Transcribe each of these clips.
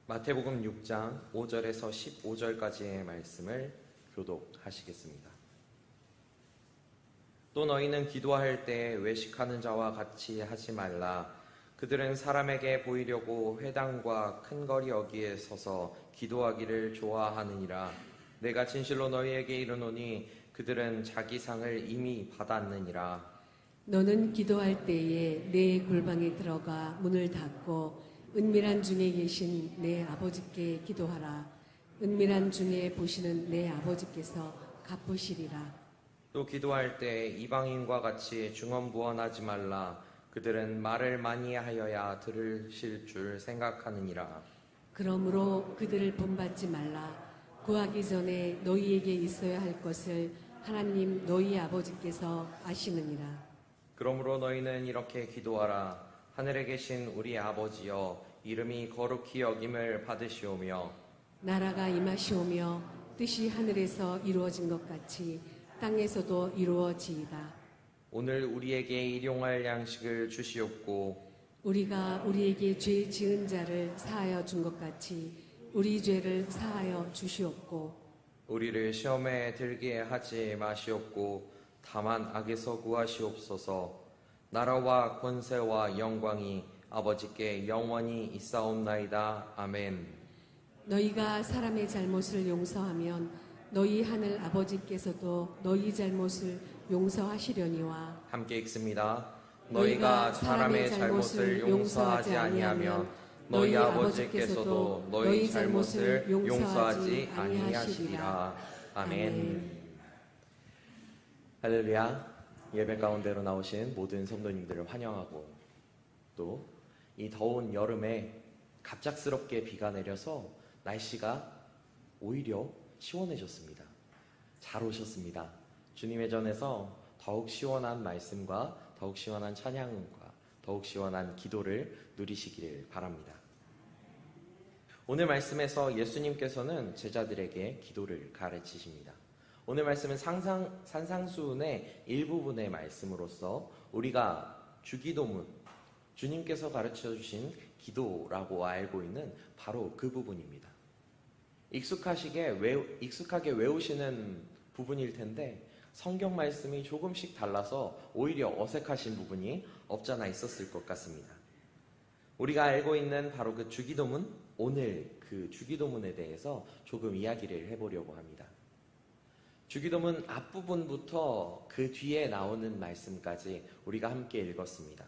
마태복음 6장 5절에서 15절까지의 말씀을 교독하시겠습니다. 또 너희는 기도할 때 외식하는 자와 같이 하지 말라. 그들은 사람에게 보이려고 회당과 큰 거리 어귀에 서서 기도하기를 좋아하느니라. 내가 진실로 너희에게 이르노니 그들은 자기 상을 이미 받았느니라. 너는 기도할 때에 내 골방에 들어가 문을 닫고 은밀한 중에 계신 내 아버지께 기도하라. 은밀한 중에 보시는 내 아버지께서 갚으시리라. 또 기도할 때 이방인과 같이 중언부언하지 말라. 그들은 말을 많이 하여야 들으실 줄 생각하느니라. 그러므로 그들을 본받지 말라. 구하기 전에 너희에게 있어야 할 것을 하나님 너희 아버지께서 아시느니라. 그러므로 너희는 이렇게 기도하라. 하늘에 계신 우리 아버지여, 이름이 거룩히 여김을 받으시오며 나라가 임하시오며 뜻이 하늘에서 이루어진 것 같이 땅에서도 이루어지이다. 오늘 우리에게 일용할 양식을 주시옵고 우리가 우리에게 죄 지은 자를 사하여 준 것 같이 우리 죄를 사하여 주시옵고 우리를 시험에 들게 하지 마시옵고 다만 악에서 구하시옵소서. 나라와 권세와 영광이 아버지께 영원히 있사옵나이다. 아멘. 너희가 사람의 잘못을 용서하면 너희 하늘 아버지께서도 너희 잘못을 용서하시려니와. 함께 읽습니다. 너희가 사람의 잘못을 용서하지 아니하면 너희 아버지께서도 너희 잘못을 용서하지 아니하시리라. 아멘. 할렐루야. 예배 가운데로 나오신 모든 성도님들을 환영하고, 또 이 더운 여름에 갑작스럽게 비가 내려서 날씨가 오히려 시원해졌습니다. 잘 오셨습니다. 주님의 전에서 더욱 시원한 말씀과 더욱 시원한 찬양과 더욱 시원한 기도를 누리시기를 바랍니다. 오늘 말씀에서 예수님께서는 제자들에게 기도를 가르치십니다. 오늘 말씀은 산상수훈의 일부분의 말씀으로서 우리가 주기도문, 주님께서 가르쳐 주신 기도라고 알고 있는 바로 그 부분입니다. 익숙하게 외우시는 부분일 텐데 성경 말씀이 조금씩 달라서 오히려 어색하신 부분이 없잖아 있었을 것 같습니다. 우리가 알고 있는 바로 그 주기도문, 오늘 그 주기도문에 대해서 조금 이야기를 해보려고 합니다. 주기도문 앞부분부터 그 뒤에 나오는 말씀까지 우리가 함께 읽었습니다.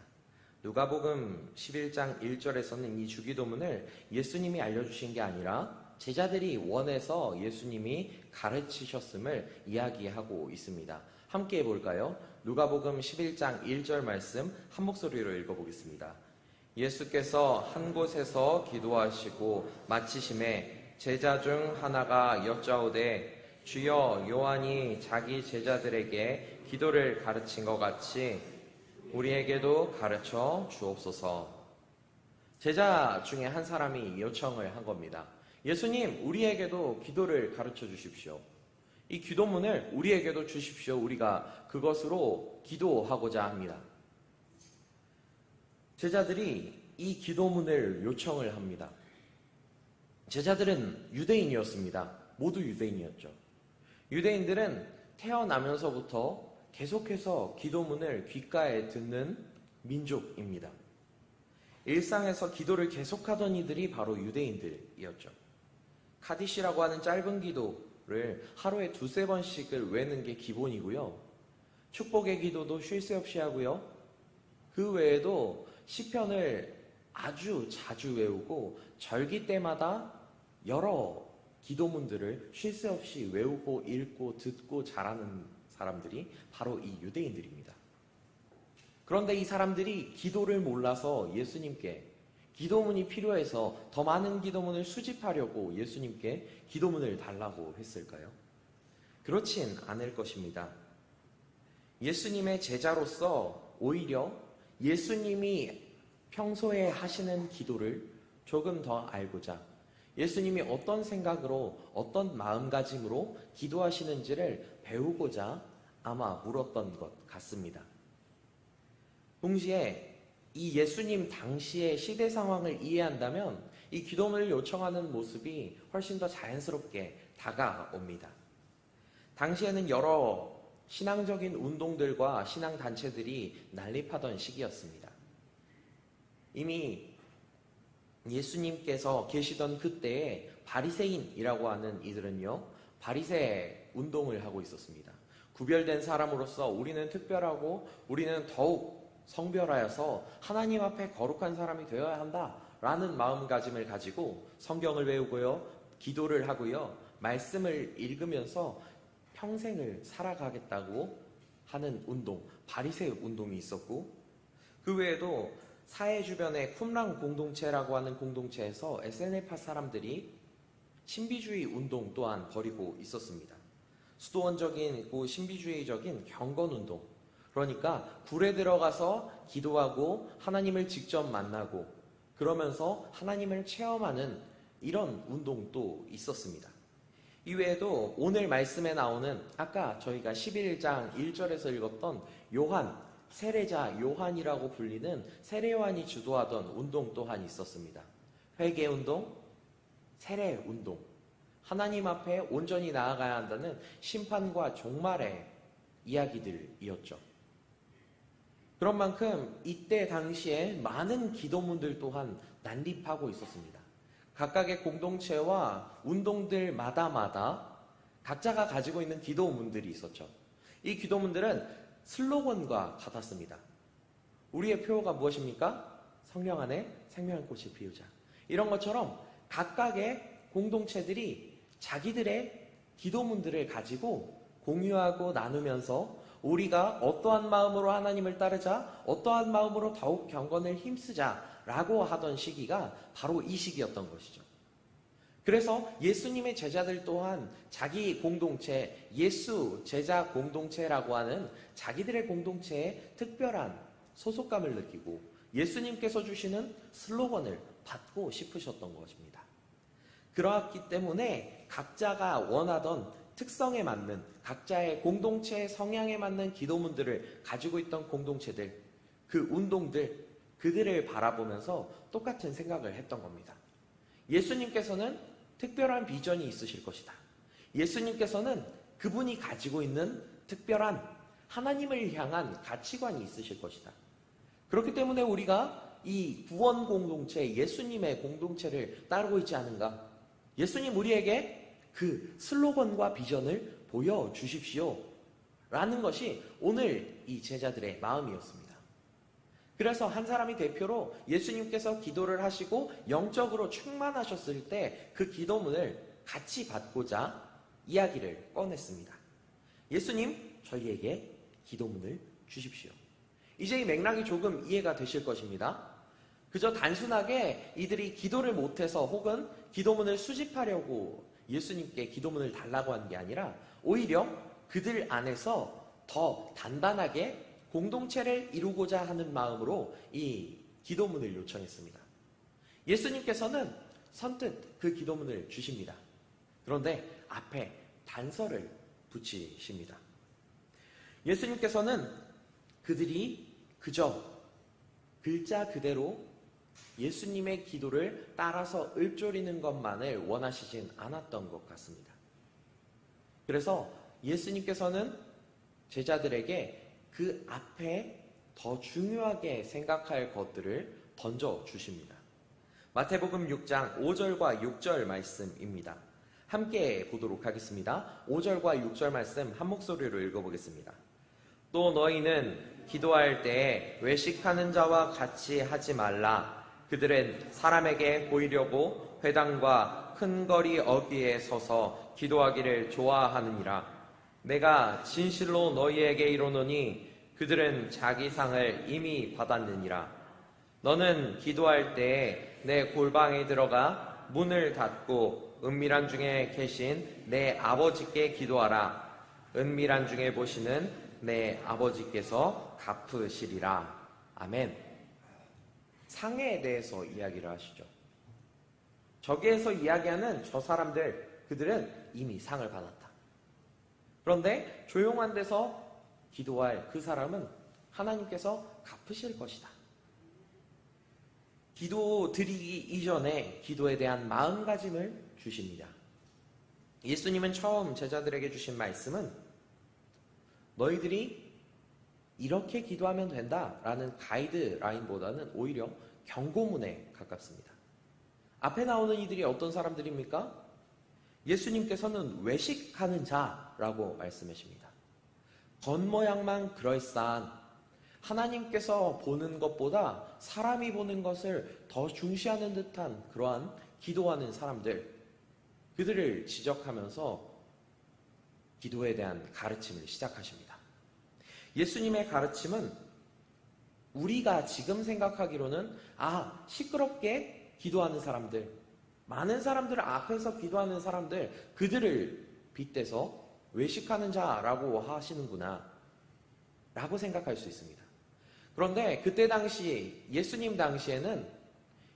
누가복음 11장 1절에서는 이 주기도문을 예수님이 알려주신 게 아니라 제자들이 원해서 예수님이 가르치셨음을 이야기하고 있습니다. 함께 해볼까요? 누가복음 11장 1절 말씀 한 목소리로 읽어보겠습니다. 예수께서 한 곳에서 기도하시고 마치심에 제자 중 하나가 여짜오되 주여, 요한이 자기 제자들에게 기도를 가르친 것 같이 우리에게도 가르쳐 주옵소서. 제자 중에 한 사람이 요청을 한 겁니다. 예수님, 우리에게도 기도를 가르쳐 주십시오. 이 기도문을 우리에게도 주십시오. 우리가 그것으로 기도하고자 합니다. 제자들이 이 기도문을 요청을 합니다. 제자들은 유대인이었습니다. 모두 유대인이었죠. 유대인들은 태어나면서부터 계속해서 기도문을 귓가에 듣는 민족입니다. 일상에서 기도를 계속하던 이들이 바로 유대인들이었죠. 카디시라고 하는 짧은 기도를 하루에 2-3번씩을 외는 게 기본이고요. 축복의 기도도 쉴 새 없이 하고요. 그 외에도 시편을 아주 자주 외우고 절기 때마다 여러 기도문들을 쉴 새 없이 외우고 읽고 듣고 잘하는 사람들이 바로 이 유대인들입니다. 그런데 이 사람들이 기도를 몰라서 예수님께 기도문이 필요해서 더 많은 기도문을 수집하려고 예수님께 기도문을 달라고 했을까요? 그렇진 않을 것입니다. 예수님의 제자로서 오히려 예수님이 평소에 하시는 기도를 조금 더 알고자, 예수님이 어떤 생각으로 어떤 마음가짐으로 기도하시는지를 배우고자 아마 물었던 것 같습니다. 동시에 이 예수님 당시의 시대 상황을 이해한다면 이 기도문을 요청하는 모습이 훨씬 더 자연스럽게 다가옵니다. 당시에는 여러 신앙적인 운동들과 신앙단체들이 난립하던 시기였습니다. 이미 예수님께서 계시던 그때에 바리새인이라고 하는 이들은요, 바리새 운동을 하고 있었습니다. 구별된 사람으로서 우리는 특별하고 우리는 더욱 성별하여서 하나님 앞에 거룩한 사람이 되어야 한다라는 마음가짐을 가지고 성경을 외우고요, 기도를 하고요, 말씀을 읽으면서 평생을 살아가겠다고 하는 운동, 바리새 운동이 있었고, 그 외에도 사회 주변의 쿰랑 공동체라고 하는 공동체에서 SNL파 사람들이 신비주의 운동 또한 벌이고 있었습니다. 수도원적인 신비주의적인 경건운동, 그러니까 굴에 들어가서 기도하고 하나님을 직접 만나고 그러면서 하나님을 체험하는 이런 운동도 있었습니다. 이외에도 오늘 말씀에 나오는 아까 저희가 11장 1절에서 읽었던 요한, 세례자 요한이라고 불리는 세례요한이 주도하던 운동 또한 있었습니다. 회개운동, 세례운동, 하나님 앞에 온전히 나아가야 한다는 심판과 종말의 이야기들이었죠. 그런 만큼 이때 당시에 많은 기도문들 또한 난립하고 있었습니다. 각각의 공동체와 운동들마다 각자가 가지고 있는 기도문들이 있었죠. 이 기도문들은 슬로건과 같았습니다. 우리의 표어가 무엇입니까? 성령 안에 생명의 꽃을 피우자. 이런 것처럼 각각의 공동체들이 자기들의 기도문들을 가지고 공유하고 나누면서 우리가 어떠한 마음으로 하나님을 따르자, 어떠한 마음으로 더욱 경건을 힘쓰자라고 하던 시기가 바로 이 시기였던 것이죠. 그래서 예수님의 제자들 또한 자기 공동체, 예수 제자 공동체라고 하는 자기들의 공동체에 특별한 소속감을 느끼고 예수님께서 주시는 슬로건을 받고 싶으셨던 것입니다. 그러했기 때문에 각자가 원하던 특성에 맞는 각자의 공동체의 성향에 맞는 기도문들을 가지고 있던 공동체들, 그 운동들, 그들을 바라보면서 똑같은 생각을 했던 겁니다. 예수님께서는 특별한 비전이 있으실 것이다. 예수님께서는 그분이 가지고 있는 특별한 하나님을 향한 가치관이 있으실 것이다. 그렇기 때문에 우리가 이 구원 공동체, 예수님의 공동체를 따르고 있지 않은가? 예수님 우리에게 그 슬로건과 비전을 보여주십시오. 라는 것이 오늘 이 제자들의 마음이었습니다. 그래서 한 사람이 대표로 예수님께서 기도를 하시고 영적으로 충만하셨을 때 그 기도문을 같이 받고자 이야기를 꺼냈습니다. 예수님, 저희에게 기도문을 주십시오. 이제 이 맥락이 조금 이해가 되실 것입니다. 그저 단순하게 이들이 기도를 못해서 혹은 기도문을 수집하려고 예수님께 기도문을 달라고 한 게 아니라 오히려 그들 안에서 더 단단하게 공동체를 이루고자 하는 마음으로 이 기도문을 요청했습니다. 예수님께서는 선뜻 그 기도문을 주십니다. 그런데 앞에 단서를 붙이십니다. 예수님께서는 그들이 그저 글자 그대로 예수님의 기도를 따라서 읊조리는 것만을 원하시진 않았던 것 같습니다. 그래서 예수님께서는 제자들에게 그 앞에 더 중요하게 생각할 것들을 던져주십니다. 마태복음 6장 5절과 6절 말씀입니다. 함께 보도록 하겠습니다. 5절과 6절 말씀 한 목소리로 읽어보겠습니다. 또 너희는 기도할 때에 외식하는 자와 같이 하지 말라. 그들은 사람에게 보이려고 회당과 큰 거리 어귀에 서서 기도하기를 좋아하느니라. 내가 진실로 너희에게 이르노니 그들은 자기 상을 이미 받았느니라. 너는 기도할 때에 내 골방에 들어가 문을 닫고 은밀한 중에 계신 내 아버지께 기도하라. 은밀한 중에 보시는 내 아버지께서 갚으시리라. 아멘. 상에 대해서 이야기를 하시죠. 저기에서 이야기하는 저 사람들, 그들은 이미 상을 받았다. 그런데 조용한 데서 기도할 그 사람은 하나님께서 갚으실 것이다. 기도 드리기 이전에 기도에 대한 마음가짐을 주십니다. 예수님은 처음 제자들에게 주신 말씀은 너희들이 이렇게 기도하면 된다라는 가이드라인보다는 오히려 경고문에 가깝습니다. 앞에 나오는 이들이 어떤 사람들입니까? 예수님께서는 외식하는 자라고 말씀하십니다. 겉모양만 그럴싸한, 하나님께서 보는 것보다 사람이 보는 것을 더 중시하는 듯한 그러한 기도하는 사람들, 그들을 지적하면서 기도에 대한 가르침을 시작하십니다. 예수님의 가르침은 우리가 지금 생각하기로는 시끄럽게 기도하는 사람들, 많은 사람들 앞에서 기도하는 사람들, 그들을 빗대서 외식하는 자라고 하시는구나 라고 생각할 수 있습니다. 그런데 그때 당시, 예수님 당시에는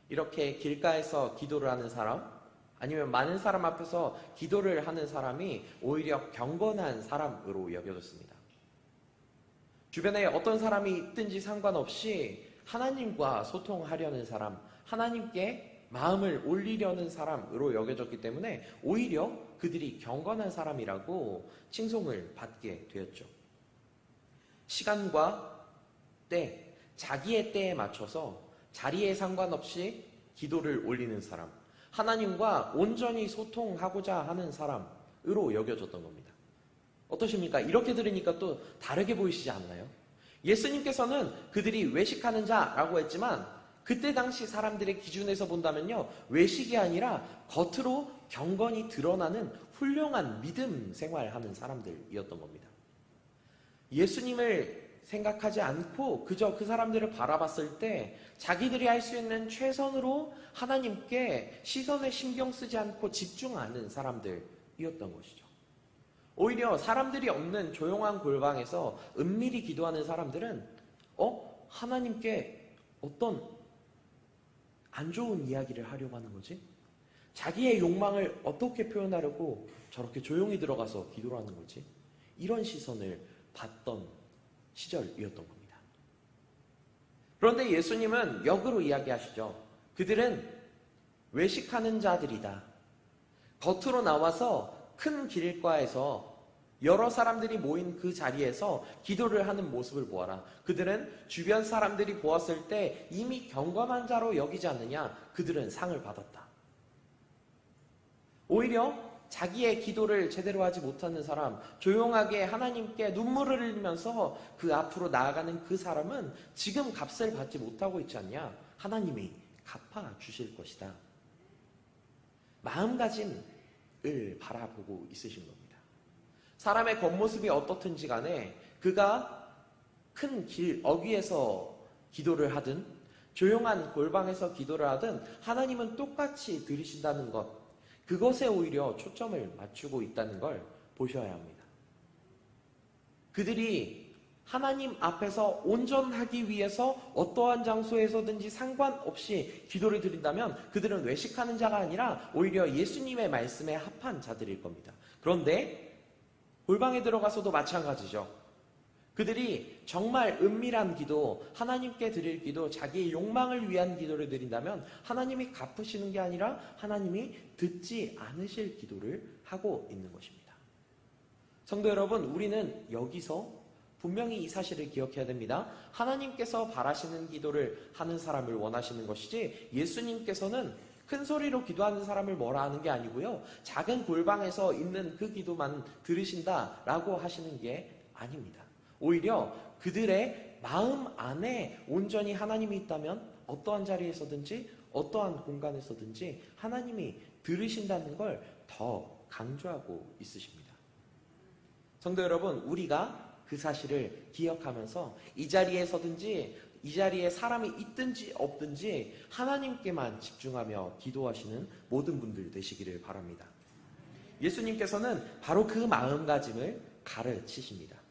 이렇게 길가에서 기도를 하는 사람, 아니면 많은 사람 앞에서 기도를 하는 사람이 오히려 경건한 사람으로 여겨졌습니다. 주변에 어떤 사람이 있든지 상관없이 하나님과 소통하려는 사람, 하나님께 마음을 올리려는 사람으로 여겨졌기 때문에 오히려 그들이 경건한 사람이라고 칭송을 받게 되었죠. 시간과 때, 자기의 때에 맞춰서 자리에 상관없이 기도를 올리는 사람, 하나님과 온전히 소통하고자 하는 사람으로 여겨졌던 겁니다. 어떠십니까? 이렇게 들으니까 또 다르게 보이시지 않나요? 예수님께서는 그들이 외식하는 자라고 했지만 그때 당시 사람들의 기준에서 본다면요, 외식이 아니라 겉으로 경건이 드러나는 훌륭한 믿음 생활하는 사람들이었던 겁니다. 예수님을 생각하지 않고 그저 그 사람들을 바라봤을 때 자기들이 할 수 있는 최선으로 하나님께 시선에 신경 쓰지 않고 집중하는 사람들이었던 것이죠. 오히려 사람들이 없는 조용한 골방에서 은밀히 기도하는 사람들은 하나님께 어떤 안 좋은 이야기를 하려고 하는 거지? 자기의 욕망을 어떻게 표현하려고 저렇게 조용히 들어가서 기도를 하는 거지? 이런 시선을 받던 시절이었던 겁니다. 그런데 예수님은 역으로 이야기하시죠. 그들은 외식하는 자들이다. 겉으로 나와서 큰 길가에서 여러 사람들이 모인 그 자리에서 기도를 하는 모습을 보아라. 그들은 주변 사람들이 보았을 때 이미 경건한 자로 여기지 않느냐? 그들은 상을 받았다. 오히려 자기의 기도를 제대로 하지 못하는 사람, 조용하게 하나님께 눈물을 흘리면서 그 앞으로 나아가는 그 사람은 지금 값을 받지 못하고 있지 않냐? 하나님이 갚아주실 것이다. 마음가짐을 바라보고 있으신 겁니다. 사람의 겉모습이 어떻든지 간에 그가 큰 길 어귀에서 기도를 하든 조용한 골방에서 기도를 하든 하나님은 똑같이 들으신다는 것, 그것에 오히려 초점을 맞추고 있다는 걸 보셔야 합니다. 그들이 하나님 앞에서 온전하기 위해서 어떠한 장소에서든지 상관없이 기도를 드린다면 그들은 외식하는 자가 아니라 오히려 예수님의 말씀에 합한 자들일 겁니다. 그런데 골방에 들어가서도 마찬가지죠. 그들이 정말 은밀한 기도, 하나님께 드릴 기도, 자기의 욕망을 위한 기도를 드린다면 하나님이 갚으시는 게 아니라 하나님이 듣지 않으실 기도를 하고 있는 것입니다. 성도 여러분, 우리는 여기서 분명히 이 사실을 기억해야 됩니다. 하나님께서 바라시는 기도를 하는 사람을 원하시는 것이지 예수님께서는 큰 소리로 기도하는 사람을 뭐라 하는 게 아니고요, 작은 골방에서 있는 그 기도만 들으신다라고 하시는 게 아닙니다. 오히려 그들의 마음 안에 온전히 하나님이 있다면 어떠한 자리에서든지 어떠한 공간에서든지 하나님이 들으신다는 걸 더 강조하고 있으십니다. 성도 여러분, 우리가 그 사실을 기억하면서 이 자리에서든지 이 자리에 사람이 있든지 없든지 하나님께만 집중하며 기도하시는 모든 분들 되시기를 바랍니다. 예수님께서는 바로 그 마음가짐을 가르치십니다.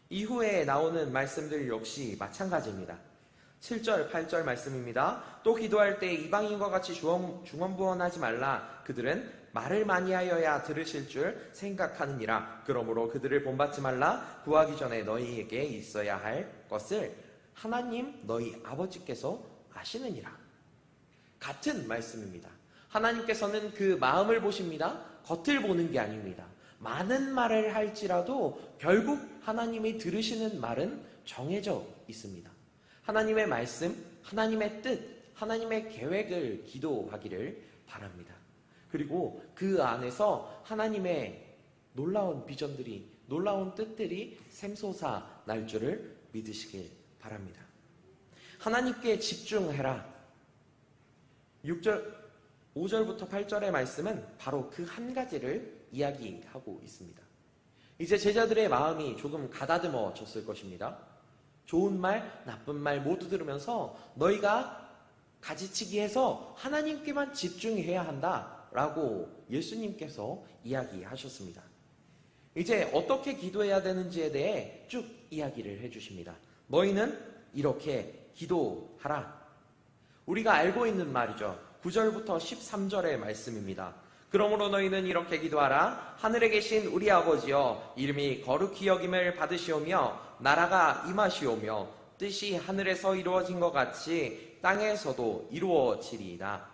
이후에 나오는 말씀들 역시 마찬가지입니다. 7절, 8절 말씀입니다. 또 기도할 때 이방인과 같이 중언부언하지 말라. 그들은 말을 많이 하여야 들으실 줄 생각하느니라. 그러므로 그들을 본받지 말라. 구하기 전에 너희에게 있어야 할 것을 하나님 너희 아버지께서 아시느니라. 같은 말씀입니다. 하나님께서는 그 마음을 보십니다. 겉을 보는 게 아닙니다. 많은 말을 할지라도 결국 하나님이 들으시는 말은 정해져 있습니다. 하나님의 말씀, 하나님의 뜻, 하나님의 계획을 기도하기를 바랍니다. 그리고 그 안에서 하나님의 놀라운 비전들이, 놀라운 뜻들이 샘솟아 날 줄을 믿으시길 바랍니다. 하나님께 집중해라. 5절부터 8절의 말씀은 바로 그 한 가지를 이야기하고 있습니다. 이제 제자들의 마음이 조금 가다듬어졌을 것입니다. 좋은 말, 나쁜 말 모두 들으면서 너희가 가지치기해서 하나님께만 집중해야 한다라고 예수님께서 이야기하셨습니다. 이제 어떻게 기도해야 되는지에 대해 쭉 이야기를 해주십니다. 너희는 이렇게 기도하라. 우리가 알고 있는 말이죠. 9절부터 13절의 말씀입니다. 그러므로 너희는 이렇게 기도하라. 하늘에 계신 우리 아버지여, 이름이 거룩히 여김을 받으시오며 나라가 임하시오며 뜻이 하늘에서 이루어진 것 같이 땅에서도 이루어지리이다.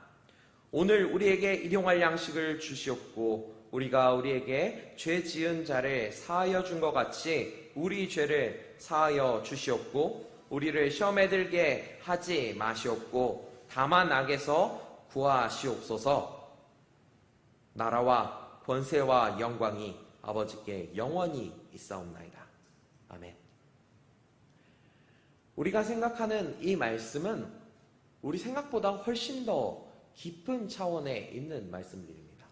오늘 우리에게 일용할 양식을 주시옵고 우리가 우리에게 죄 지은 자를 사하여 준 것 같이 우리 죄를 사하여 주시옵고 우리를 시험에 들게 하지 마시옵고 다만 악에서 구하시옵소서. 나라와 권세와 영광이 아버지께 영원히 있사옵나이다. 아멘. 우리가 생각하는 이 말씀은 우리 생각보다 훨씬 더 깊은 차원에 있는 말씀들입니다.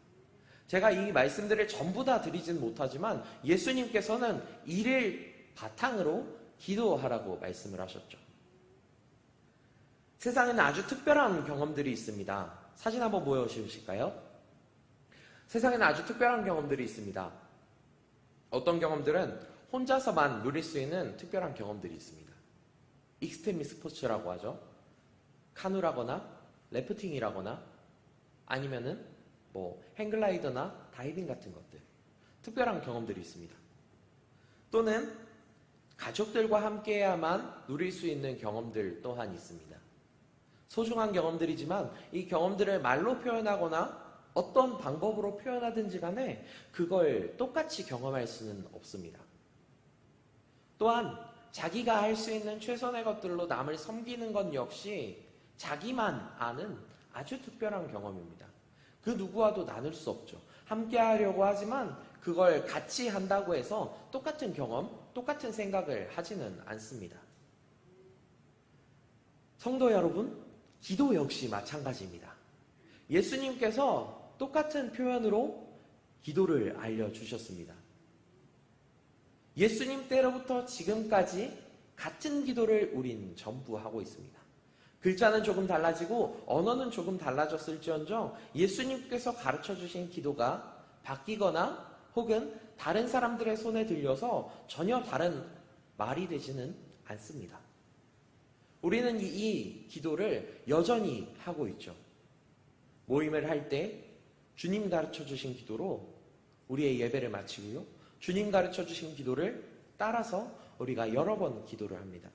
제가 이 말씀들을 전부 다 드리진 못하지만 예수님께서는 이를 바탕으로 기도하라고 말씀을 하셨죠. 세상에는 아주 특별한 경험들이 있습니다. 사진 한번 보여주실까요? 세상에는 아주 특별한 경험들이 있습니다. 어떤 경험들은 혼자서만 누릴 수 있는 특별한 경험들이 있습니다. 익스트림 스포츠라고 하죠. 카누라거나 래프팅이라거나 아니면은 행글라이더나 다이빙 같은 것들, 특별한 경험들이 있습니다. 또는 가족들과 함께해야만 누릴 수 있는 경험들 또한 있습니다. 소중한 경험들이지만 이 경험들을 말로 표현하거나 어떤 방법으로 표현하든지 간에 그걸 똑같이 경험할 수는 없습니다. 또한 자기가 할 수 있는 최선의 것들로 남을 섬기는 것 역시 자기만 아는 아주 특별한 경험입니다. 그 누구와도 나눌 수 없죠. 함께 하려고 하지만 그걸 같이 한다고 해서 똑같은 경험, 똑같은 생각을 하지는 않습니다. 성도 여러분, 기도 역시 마찬가지입니다. 예수님께서 똑같은 표현으로 기도를 알려주셨습니다. 예수님 때로부터 지금까지 같은 기도를 우린 전부 하고 있습니다. 글자는 조금 달라지고 언어는 조금 달라졌을지언정 예수님께서 가르쳐주신 기도가 바뀌거나 혹은 다른 사람들의 손에 들려서 전혀 다른 말이 되지는 않습니다. 우리는 이 기도를 여전히 하고 있죠. 모임을 할 때 주님 가르쳐주신 기도로 우리의 예배를 마치고요. 주님 가르쳐주신 기도를 따라서 우리가 여러 번 기도를 합니다.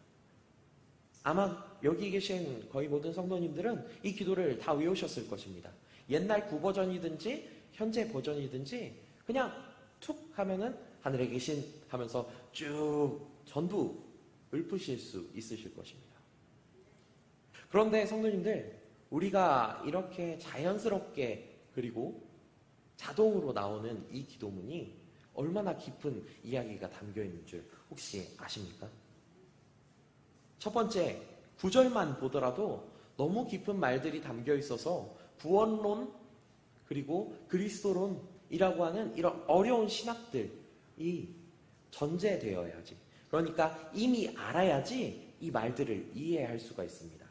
아마 여기 계신 거의 모든 성도님들은 이 기도를 다 외우셨을 것입니다. 옛날 구버전이든지 현재 버전이든지 그냥 툭 하면은 하늘에 계신 하면서 쭉 전부 읊으실 수 있으실 것입니다. 그런데 성도님들, 우리가 이렇게 자연스럽게 그리고 자동으로 나오는 이 기도문이 얼마나 깊은 이야기가 담겨 있는 줄 혹시 아십니까? 첫 번째, 9절만 보더라도 너무 깊은 말들이 담겨 있어서 구원론 그리고 그리스도론이라고 하는 이런 어려운 신학들이 전제되어야지. 그러니까 이미 알아야지 이 말들을 이해할 수가 있습니다.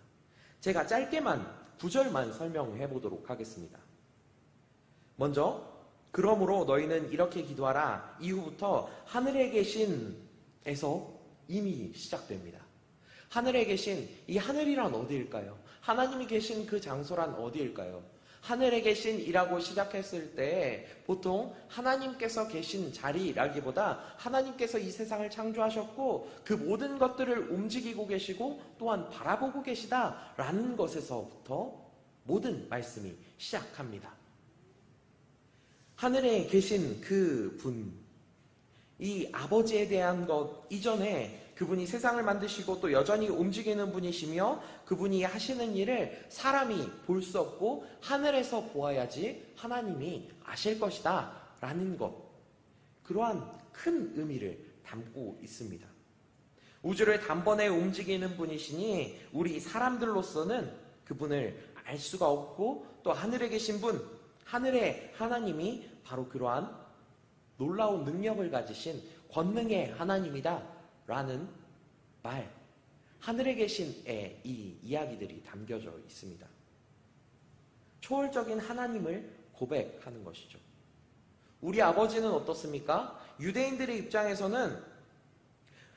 제가 짧게만 9절만 설명해 보도록 하겠습니다. 먼저 그러므로 너희는 이렇게 기도하라. 이후부터 하늘에 계신에서 이미 시작됩니다. 하늘에 계신, 이 하늘이란 어디일까요? 하나님이 계신 그 장소란 어디일까요? 하늘에 계신이라고 시작했을 때 보통 하나님께서 계신 자리라기보다 하나님께서 이 세상을 창조하셨고 그 모든 것들을 움직이고 계시고 또한 바라보고 계시다라는 것에서부터 모든 말씀이 시작합니다. 하늘에 계신 그 분, 이 아버지에 대한 것 이전에 그분이 세상을 만드시고 또 여전히 움직이는 분이시며 그분이 하시는 일을 사람이 볼 수 없고 하늘에서 보아야지 하나님이 아실 것이다 라는 것, 그러한 큰 의미를 담고 있습니다. 우주를 단번에 움직이는 분이시니 우리 사람들로서는 그분을 알 수가 없고 또 하늘에 계신 분, 하늘의 하나님이 바로 그러한 놀라운 능력을 가지신 권능의 하나님이다 라는 말, 하늘에 계신의 이 이야기들이 담겨져 있습니다. 초월적인 하나님을 고백하는 것이죠. 우리 아버지는 어떻습니까? 유대인들의 입장에서는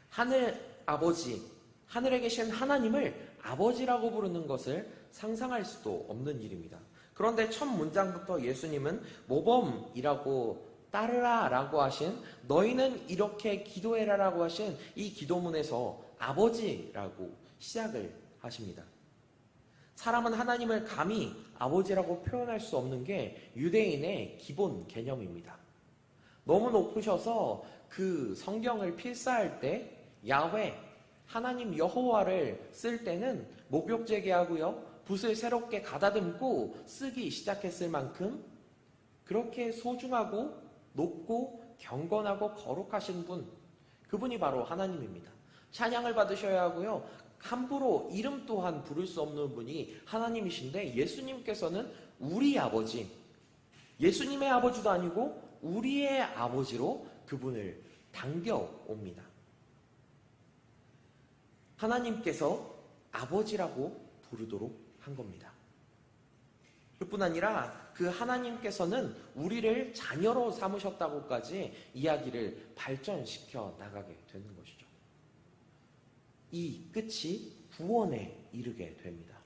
하늘 아버지, 하늘에 계신 하나님을 아버지라고 부르는 것을 상상할 수도 없는 일입니다. 그런데 첫 문장부터 예수님은 모범이라고 따르라 라고 하신, 너희는 이렇게 기도해라 라고 하신 이 기도문에서 아버지라고 시작을 하십니다. 사람은 하나님을 감히 아버지라고 표현할 수 없는 게 유대인의 기본 개념입니다. 너무 높으셔서 그 성경을 필사할 때 야훼, 하나님 여호와를 쓸 때는 목욕제기하고요, 붓을 새롭게 가다듬고 쓰기 시작했을 만큼 그렇게 소중하고 높고 경건하고 거룩하신 분, 그분이 바로 하나님입니다. 찬양을 받으셔야 하고요, 함부로 이름 또한 부를 수 없는 분이 하나님이신데 예수님께서는 우리 아버지, 예수님의 아버지도 아니고 우리의 아버지로 그분을 당겨옵니다. 하나님께서 아버지라고 부르도록 한 겁니다. 그뿐 아니라 그 하나님께서는 우리를 자녀로 삼으셨다고까지 이야기를 발전시켜 나가게 되는 것이죠. 이 끝이 구원에 이르게 됩니다.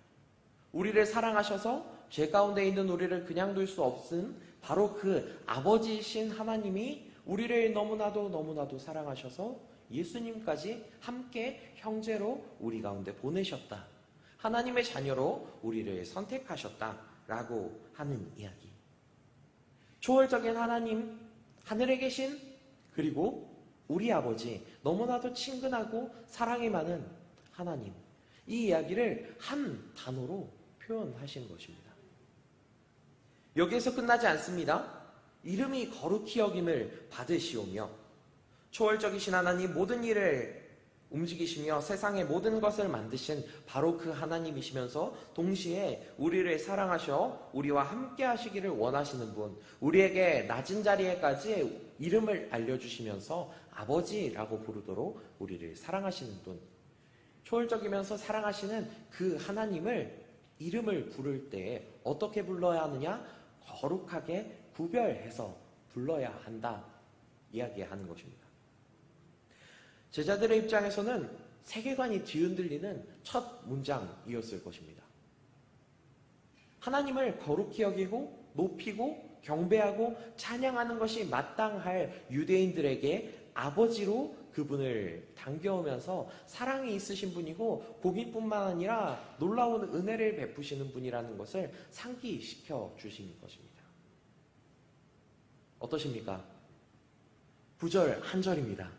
우리를 사랑하셔서 죄 가운데 있는 우리를 그냥 둘 수 없은 바로 그 아버지이신 하나님이 우리를 너무나도 사랑하셔서 예수님까지 함께 형제로 우리 가운데 보내셨다. 하나님의 자녀로 우리를 선택하셨다라고 하는 이야기. 초월적인 하나님, 하늘에 계신, 그리고 우리 아버지, 너무나도 친근하고 사랑이 많은 하나님, 이 이야기를 한 단어로 표현하신 것입니다. 여기에서 끝나지 않습니다. 이름이 거룩히 여김을 받으시오며, 초월적이신 하나님, 모든 일을 움직이시며 세상의 모든 것을 만드신 바로 그 하나님이시면서 동시에 우리를 사랑하셔 우리와 함께 하시기를 원하시는 분, 우리에게 낮은 자리에까지 이름을 알려주시면서 아버지라고 부르도록 우리를 사랑하시는 분, 초월적이면서 사랑하시는 그 하나님을 이름을 부를 때 어떻게 불러야 하느냐? 거룩하게 구별해서 불러야 한다 이야기하는 것입니다. 제자들의 입장에서는 세계관이 뒤흔들리는 첫 문장이었을 것입니다. 하나님을 거룩히 여기고 높이고 경배하고 찬양하는 것이 마땅할 유대인들에게 아버지로 그분을 당겨오면서 사랑이 있으신 분이고 거기뿐만 아니라 놀라운 은혜를 베푸시는 분이라는 것을 상기시켜 주신 것입니다. 어떠십니까? 9절 한 절입니다.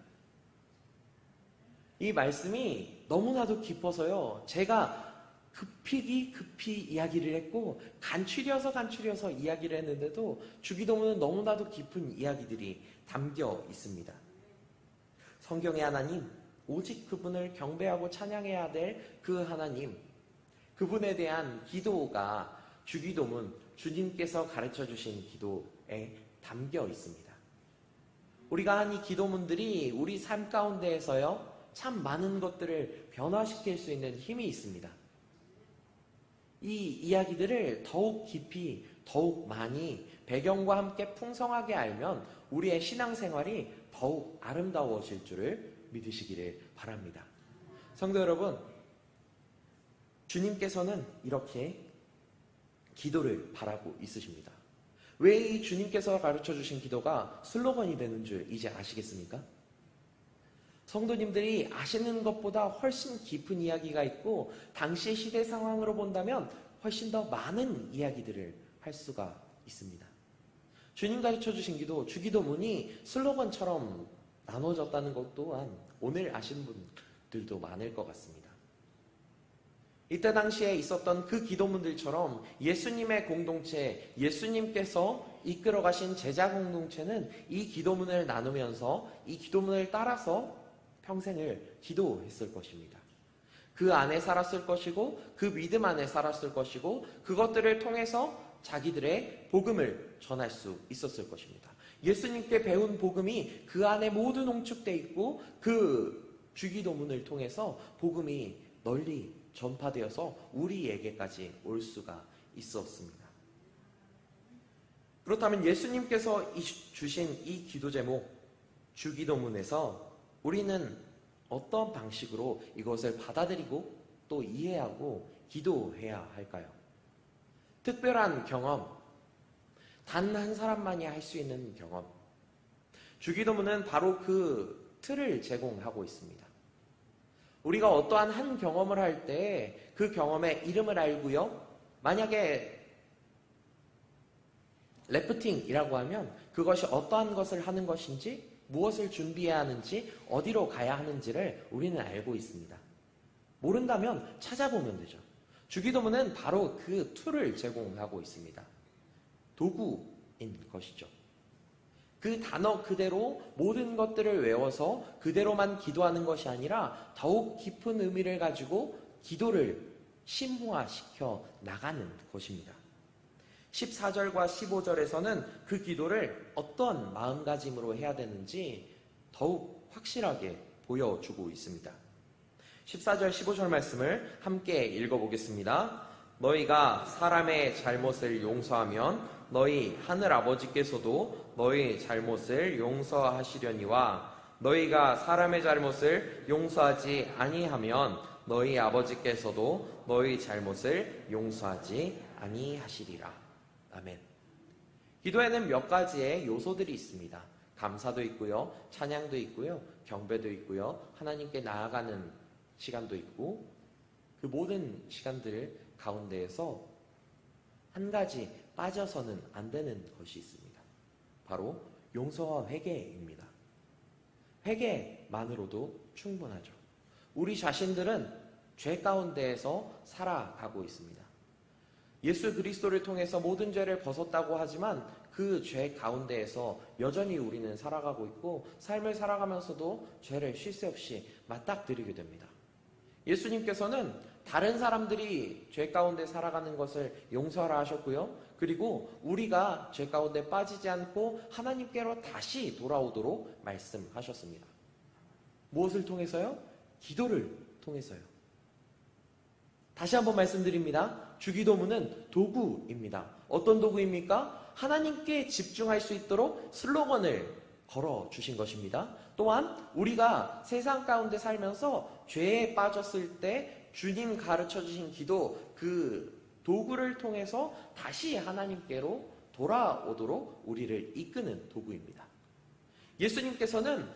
이 말씀이 너무나도 깊어서요, 제가 급히 이야기를 했고 간추려서 이야기를 했는데도 주기도문은 너무나도 깊은 이야기들이 담겨 있습니다. 성경의 하나님, 오직 그분을 경배하고 찬양해야 될 그 하나님, 그분에 대한 기도가 주기도문, 주님께서 가르쳐 주신 기도에 담겨 있습니다. 우리가 한 이 기도문들이 우리 삶 가운데에서요, 참 많은 것들을 변화시킬 수 있는 힘이 있습니다. 이 이야기들을 더욱 깊이, 더욱 많이 배경과 함께 풍성하게 알면 우리의 신앙생활이 더욱 아름다워질 줄을 믿으시기를 바랍니다. 성도 여러분, 주님께서는 이렇게 기도를 바라고 있으십니다. 왜 이 주님께서 가르쳐 주신 기도가 슬로건이 되는 줄 이제 아시겠습니까? 성도님들이 아시는 것보다 훨씬 깊은 이야기가 있고 당시의 시대 상황으로 본다면 훨씬 더 많은 이야기들을 할 수가 있습니다. 주님 가르쳐 주신 기도, 주기도문이 슬로건처럼 나눠졌다는 것 또한 오늘 아시는 분들도 많을 것 같습니다. 이때 당시에 있었던 그 기도문들처럼 예수님의 공동체, 예수님께서 이끌어 가신 제자 공동체는 이 기도문을 나누면서 이 기도문을 따라서 평생을 기도했을 것입니다. 그 안에 살았을 것이고 그 믿음 안에 살았을 것이고 그것들을 통해서 자기들의 복음을 전할 수 있었을 것입니다. 예수님께 배운 복음이 그 안에 모두 농축되어 있고 그 주기도문을 통해서 복음이 널리 전파되어서 우리에게까지 올 수가 있었습니다. 그렇다면 예수님께서 주신 이 기도 제목 주기도문에서 우리는 어떤 방식으로 이것을 받아들이고 또 이해하고 기도해야 할까요? 특별한 경험, 단 한 사람만이 할 수 있는 경험. 주기도문은 바로 그 틀을 제공하고 있습니다. 우리가 어떠한 한 경험을 할 때 그 경험의 이름을 알고요. 만약에 래프팅이라고 하면 그것이 어떠한 것을 하는 것인지, 무엇을 준비해야 하는지, 어디로 가야 하는지를 우리는 알고 있습니다. 모른다면 찾아보면 되죠. 주기도문은 바로 그 툴을 제공하고 있습니다. 도구인 것이죠. 그 단어 그대로 모든 것들을 외워서 그대로만 기도하는 것이 아니라 더욱 깊은 의미를 가지고 기도를 심화시켜 나가는 것입니다. 14절과 15절에서는 그 기도를 어떤 마음가짐으로 해야 되는지 더욱 확실하게 보여주고 있습니다. 14절, 15절 말씀을 함께 읽어보겠습니다. 너희가 사람의 잘못을 용서하면 너희 하늘 아버지께서도 너희 잘못을 용서하시려니와 너희가 사람의 잘못을 용서하지 아니하면 너희 아버지께서도 너희 잘못을 용서하지 아니하시리라. 아멘. 기도에는 몇 가지의 요소들이 있습니다. 감사도 있고요, 찬양도 있고요, 경배도 있고요, 하나님께 나아가는 시간도 있고, 그 모든 시간들 가운데에서 한 가지 빠져서는 안 되는 것이 있습니다. 바로 용서와 회개입니다. 회개만으로도 충분하죠. 우리 자신들은 죄 가운데에서 살아가고 있습니다. 예수 그리스도를 통해서 모든 죄를 벗었다고 하지만 그 죄 가운데에서 여전히 우리는 살아가고 있고 삶을 살아가면서도 죄를 쉴 새 없이 맞닥뜨리게 됩니다. 예수님께서는 다른 사람들이 죄 가운데 살아가는 것을 용서하라 하셨고요. 그리고 우리가 죄 가운데 빠지지 않고 하나님께로 다시 돌아오도록 말씀하셨습니다. 무엇을 통해서요? 기도를 통해서요. 다시 한번 말씀드립니다. 주기도문은 도구입니다. 어떤 도구입니까? 하나님께 집중할 수 있도록 슬로건을 걸어주신 것입니다. 또한 우리가 세상 가운데 살면서 죄에 빠졌을 때 주님 가르쳐 주신 기도, 그 도구를 통해서 다시 하나님께로 돌아오도록 우리를 이끄는 도구입니다. 예수님께서는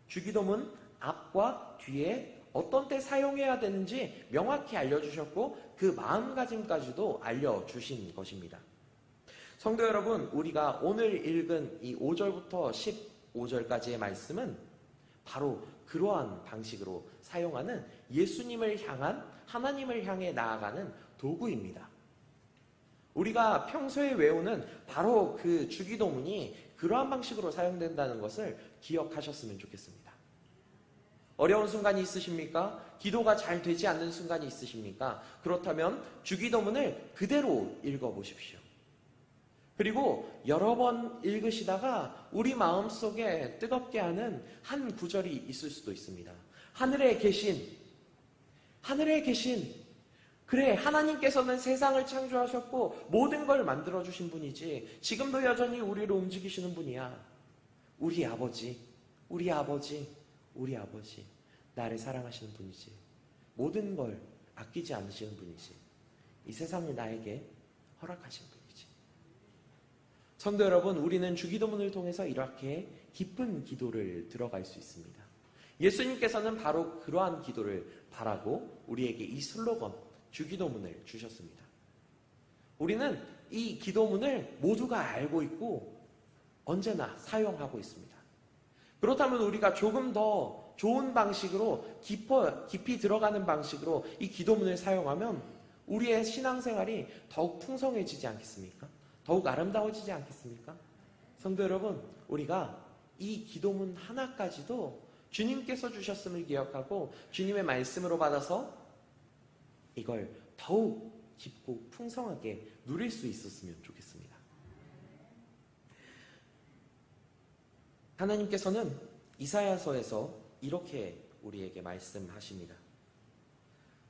주기도문 앞과 뒤에 어떤 때 사용해야 되는지 명확히 알려주셨고 그 마음가짐까지도 알려주신 것입니다. 성도 여러분, 우리가 오늘 읽은 이 5절부터 15절까지의 말씀은 바로 그러한 방식으로 사용하는 예수님을 향한, 하나님을 향해 나아가는 도구입니다. 우리가 평소에 외우는 바로 그 주기도문이 그러한 방식으로 사용된다는 것을 기억하셨으면 좋겠습니다. 어려운 순간이 있으십니까? 기도가 잘 되지 않는 순간이 있으십니까? 그렇다면 주기도문을 그대로 읽어보십시오. 그리고 여러 번 읽으시다가 우리 마음속에 뜨겁게 하는 한 구절이 있을 수도 있습니다. 하늘에 계신, 그래, 하나님께서는 세상을 창조하셨고 모든 걸 만들어주신 분이지 지금도 여전히 우리를 움직이시는 분이야. 우리 아버지, 나를 사랑하시는 분이지. 모든 걸 아끼지 않으시는 분이지. 이 세상을 나에게 허락하신 분이지. 성도 여러분, 우리는 주기도문을 통해서 이렇게 기쁜 기도를 들어갈 수 있습니다. 예수님께서는 바로 그러한 기도를 바라고 우리에게 이 슬로건, 주기도문을 주셨습니다. 우리는 이 기도문을 모두가 알고 있고 언제나 사용하고 있습니다. 그렇다면 우리가 조금 더 좋은 방식으로 깊이 들어가는 방식으로 이 기도문을 사용하면 우리의 신앙생활이 더욱 풍성해지지 않겠습니까? 더욱 아름다워지지 않겠습니까? 성도 여러분, 우리가 이 기도문 하나까지도 주님께서 주셨음을 기억하고 주님의 말씀으로 받아서 이걸 더욱 깊고 풍성하게 누릴 수 있었으면 좋겠습니다. 하나님께서는 이사야서에서 이렇게 우리에게 말씀하십니다.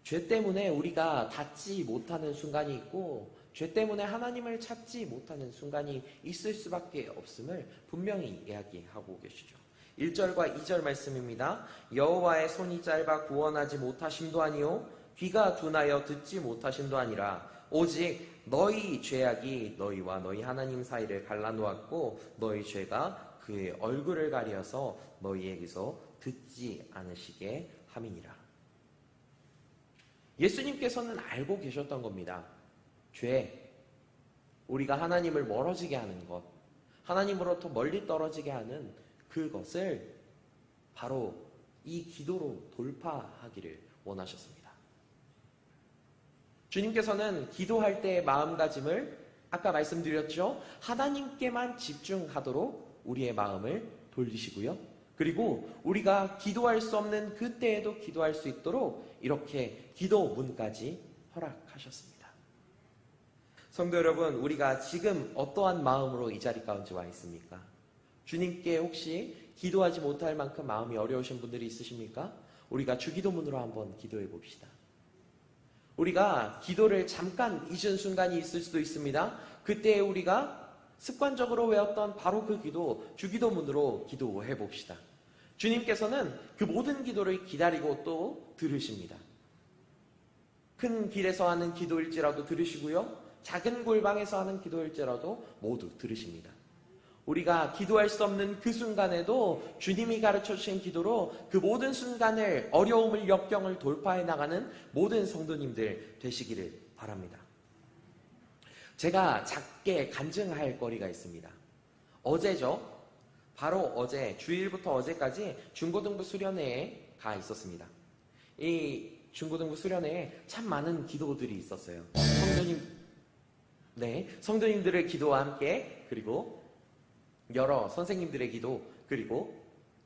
죄 때문에 우리가 닿지 못하는 순간이 있고 죄 때문에 하나님을 찾지 못하는 순간이 있을 수밖에 없음을 분명히 이야기하고 계시죠. 1절과 2절 말씀입니다. 여호와의 손이 짧아 구원하지 못하심도 아니요 귀가 둔하여 듣지 못하심도 아니라 오직 너희 죄악이 너희와 너희 하나님 사이를 갈라놓았고 너희 죄가 그의 얼굴을 가리어서 너희에게서 듣지 않으시게 함이니라. 예수님께서는 알고 계셨던 겁니다. 죄, 우리가 하나님을 멀어지게 하는 것, 하나님으로부터 멀리 떨어지게 하는 그것을 바로 이 기도로 돌파하기를 원하셨습니다. 주님께서는 기도할 때의 마음가짐을 아까 말씀드렸죠. 하나님께만 집중하도록 우리의 마음을 돌리시고요. 그리고 우리가 기도할 수 없는 그때에도 기도할 수 있도록 이렇게 기도문까지 허락하셨습니다. 성도 여러분, 우리가 지금 어떠한 마음으로 이 자리 가운데 와 있습니까? 주님께 혹시 기도하지 못할 만큼 마음이 어려우신 분들이 있으십니까? 우리가 주기도문으로 한번 기도해 봅시다. 우리가 기도를 잠깐 잊은 순간이 있을 수도 있습니다. 그때 우리가 습관적으로 외웠던 바로 그 기도, 주기도문으로 기도해 봅시다. 주님께서는 그 모든 기도를 기다리고 또 들으십니다. 큰 길에서 하는 기도일지라도 들으시고요. 작은 골방에서 하는 기도일지라도 모두 들으십니다. 우리가 기도할 수 없는 그 순간에도 주님이 가르쳐 주신 기도로 그 모든 순간을, 어려움을, 역경을 돌파해 나가는 모든 성도님들 되시기를 바랍니다. 제가 작게 간증할 거리가 있습니다. 어제죠. 바로 어제, 주일부터 어제까지 중고등부 수련회에 가 있었습니다. 이 중고등부 수련회에 참 많은 기도들이 있었어요. 성도님들의 기도와 함께, 그리고 여러 선생님들의 기도, 그리고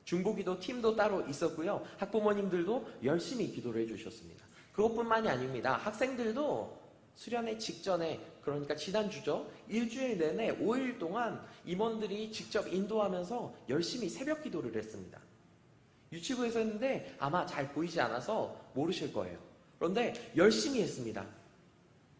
중보기도 팀도 따로 있었고요. 학부모님들도 열심히 기도를 해주셨습니다. 그것뿐만이 아닙니다. 학생들도 수련회 직전에, 그러니까 지난주죠. 일주일 내내 5일 동안 임원들이 직접 인도하면서 열심히 새벽 기도를 했습니다. 유치부에서 했는데 아마 잘 보이지 않아서 모르실 거예요. 그런데 열심히 했습니다.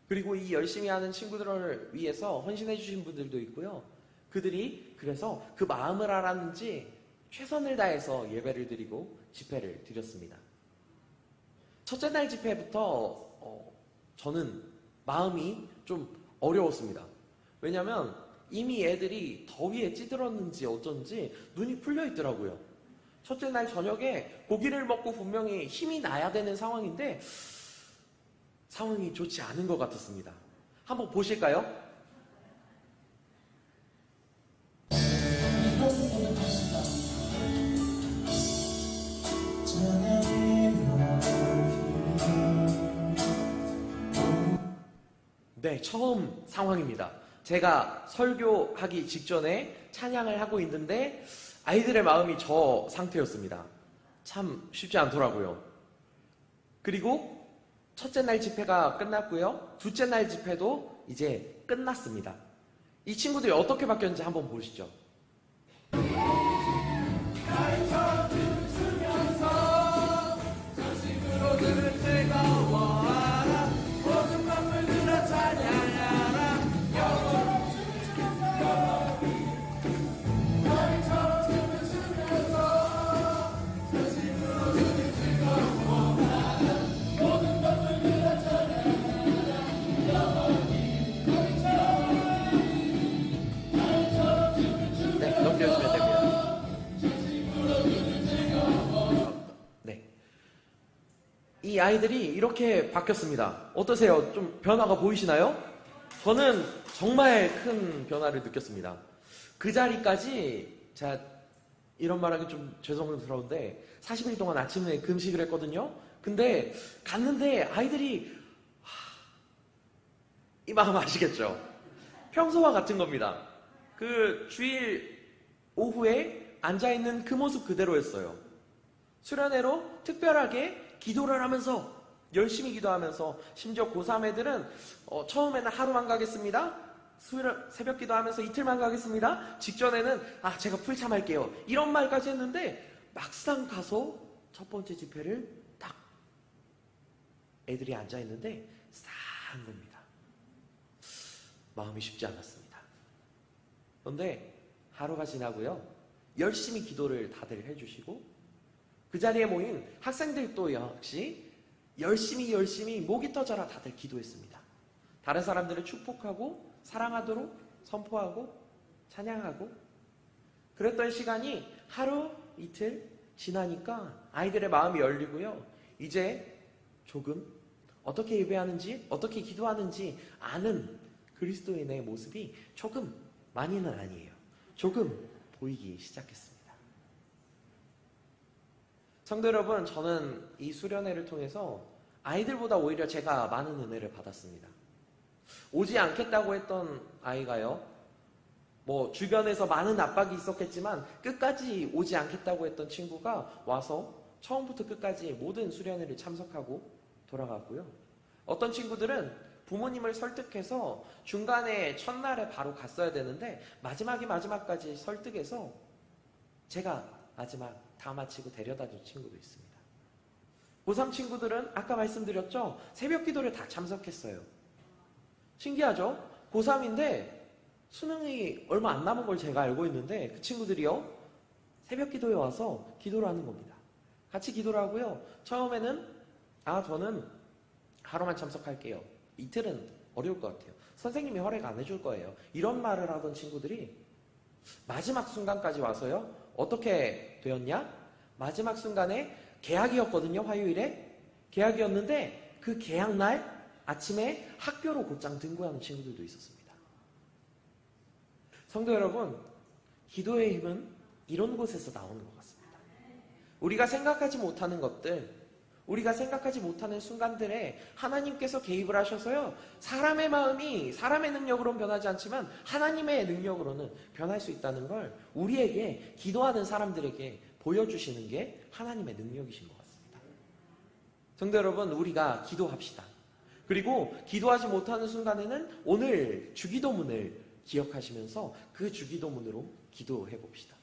그리고 이 열심히 하는 친구들을 위해서 헌신해 주신 분들도 있고요. 그들이 그래서 그 마음을 알았는지 최선을 다해서 예배를 드리고 집회를 드렸습니다. 첫째 날 집회부터 저는 마음이 좀 어려웠습니다. 왜냐하면 이미 애들이 더위에 찌들었는지 어쩐지 눈이 풀려 있더라고요. 첫째 날 저녁에 고기를 먹고 분명히 힘이 나야 되는 상황인데 상황이 좋지 않은 것 같았습니다. 한번 보실까요? 네, 처음 상황입니다. 제가 설교하기 직전에 찬양을 하고 있는데 아이들의 마음이 저 상태였습니다. 참 쉽지 않더라고요. 그리고 첫째 날 집회가 끝났고요. 둘째 날 집회도 이제 끝났습니다. 이 친구들이 어떻게 바뀌었는지 한번 보시죠. 이 아이들이 이렇게 바뀌었습니다. 어떠세요? 좀 변화가 보이시나요? 저는 정말 큰 변화를 느꼈습니다. 그 자리까지 제가 이런 말하기 좀 죄송스러운데 40일 동안 아침에 금식을 했거든요. 근데 갔는데 아이들이 이 마음 아시겠죠? 평소와 같은 겁니다. 그 주일 오후에 앉아있는 그 모습 그대로였어요. 수련회로 특별하게 기도를 하면서 열심히 기도하면서 심지어 고3 애들은 처음에는 하루만 가겠습니다. 새벽 기도하면서 이틀만 가겠습니다. 직전에는 제가 풀참할게요. 이런 말까지 했는데 막상 가서 첫 번째 집회를 딱 애들이 앉아있는데 싸한 겁니다. 마음이 쉽지 않았습니다. 그런데 하루가 지나고요. 열심히 기도를 다들 해주시고 그 자리에 모인 학생들도 역시 열심히 목이 터져라 다들 기도했습니다. 다른 사람들을 축복하고 사랑하도록 선포하고 찬양하고 그랬던 시간이 하루 이틀 지나니까 아이들의 마음이 열리고요. 이제 조금 어떻게 예배하는지 어떻게 기도하는지 아는 그리스도인의 모습이 조금 많이는 아니에요. 조금 보이기 시작했습니다. 성도 여러분, 저는 이 수련회를 통해서 아이들보다 오히려 제가 많은 은혜를 받았습니다. 오지 않겠다고 했던 아이가요, 주변에서 많은 압박이 있었겠지만 끝까지 오지 않겠다고 했던 친구가 와서 처음부터 끝까지 모든 수련회를 참석하고 돌아갔고요. 어떤 친구들은 부모님을 설득해서 중간에 첫날에 바로 갔어야 되는데 마지막까지 설득해서 제가 마지막 다 마치고 데려다 준 친구도 있습니다. 고3 친구들은 아까 말씀드렸죠? 새벽 기도를 다 참석했어요. 신기하죠? 고3인데 수능이 얼마 안 남은 걸 제가 알고 있는데 그 친구들이요, 새벽 기도에 와서 기도를 하는 겁니다. 같이 기도를 하고요. 처음에는 저는 하루만 참석할게요. 이틀은 어려울 것 같아요. 선생님이 허락 안 해줄 거예요. 이런 말을 하던 친구들이 마지막 순간까지 와서요. 어떻게 되었냐? 마지막 순간에 개학이었거든요. 화요일에. 개학이었는데 그 개학날 아침에 학교로 곧장 등교하는 친구들도 있었습니다. 성도 여러분, 기도의 힘은 이런 곳에서 나오는 것 같습니다. 우리가 생각하지 못하는 것들, 우리가 생각하지 못하는 순간들에 하나님께서 개입을 하셔서요, 사람의 마음이 사람의 능력으로는 변하지 않지만 하나님의 능력으로는 변할 수 있다는 걸 우리에게, 기도하는 사람들에게 보여주시는 게 하나님의 능력이신 것 같습니다. 성도 여러분, 우리가 기도합시다. 그리고 기도하지 못하는 순간에는 오늘 주기도문을 기억하시면서 그 주기도문으로 기도해 봅시다.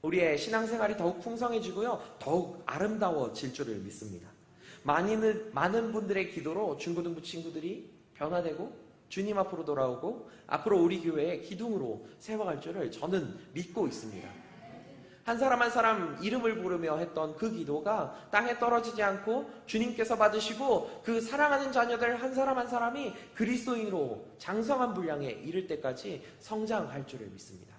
우리의 신앙생활이 더욱 풍성해지고요, 더욱 아름다워질 줄을 믿습니다. 많은 분들의 기도로 중고등부 친구들이 변화되고 주님 앞으로 돌아오고 앞으로 우리 교회의 기둥으로 세워갈 줄을 저는 믿고 있습니다. 한 사람 한 사람 이름을 부르며 했던 그 기도가 땅에 떨어지지 않고 주님께서 받으시고 그 사랑하는 자녀들 한 사람 한 사람이 그리스도인으로 장성한 분량에 이를 때까지 성장할 줄을 믿습니다.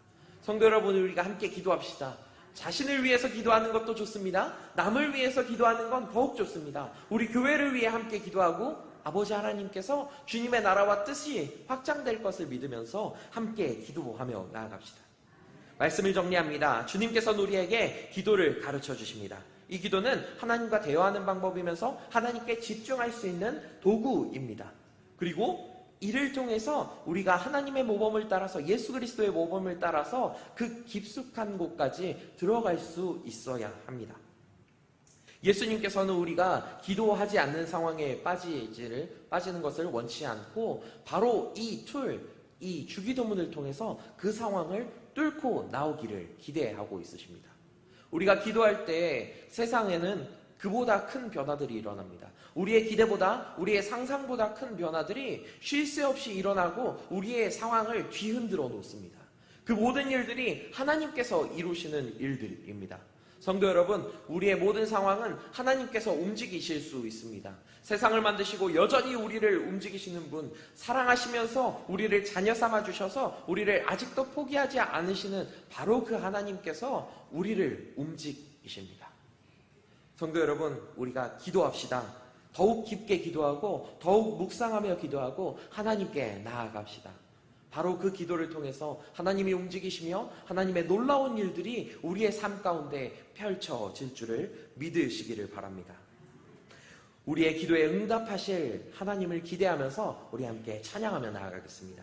성도 여러분, 우리가 함께 기도합시다. 자신을 위해서 기도하는 것도 좋습니다. 남을 위해서 기도하는 건 더욱 좋습니다. 우리 교회를 위해 함께 기도하고 아버지 하나님께서 주님의 나라와 뜻이 확장될 것을 믿으면서 함께 기도하며 나아갑시다. 말씀을 정리합니다. 주님께서는 우리에게 기도를 가르쳐 주십니다. 이 기도는 하나님과 대화하는 방법이면서 하나님께 집중할 수 있는 도구입니다. 그리고 이를 통해서 우리가 하나님의 모범을 따라서, 예수 그리스도의 모범을 따라서 그 깊숙한 곳까지 들어갈 수 있어야 합니다. 예수님께서는 우리가 기도하지 않는 상황에 빠지는 것을 원치 않고 바로 이 주기도문을 통해서 그 상황을 뚫고 나오기를 기대하고 있으십니다. 우리가 기도할 때 세상에는 그보다 큰 변화들이 일어납니다. 우리의 기대보다, 우리의 상상보다 큰 변화들이 쉴 새 없이 일어나고 우리의 상황을 뒤흔들어 놓습니다. 그 모든 일들이 하나님께서 이루시는 일들입니다. 성도 여러분, 우리의 모든 상황은 하나님께서 움직이실 수 있습니다. 세상을 만드시고 여전히 우리를 움직이시는 분, 사랑하시면서 우리를 자녀 삼아 주셔서 우리를 아직도 포기하지 않으시는 바로 그 하나님께서 우리를 움직이십니다. 성도 여러분, 우리가 기도합시다. 더욱 깊게 기도하고 더욱 묵상하며 기도하고 하나님께 나아갑시다. 바로 그 기도를 통해서 하나님이 움직이시며 하나님의 놀라운 일들이 우리의 삶 가운데 펼쳐질 줄을 믿으시기를 바랍니다. 우리의 기도에 응답하실 하나님을 기대하면서 우리 함께 찬양하며 나아가겠습니다.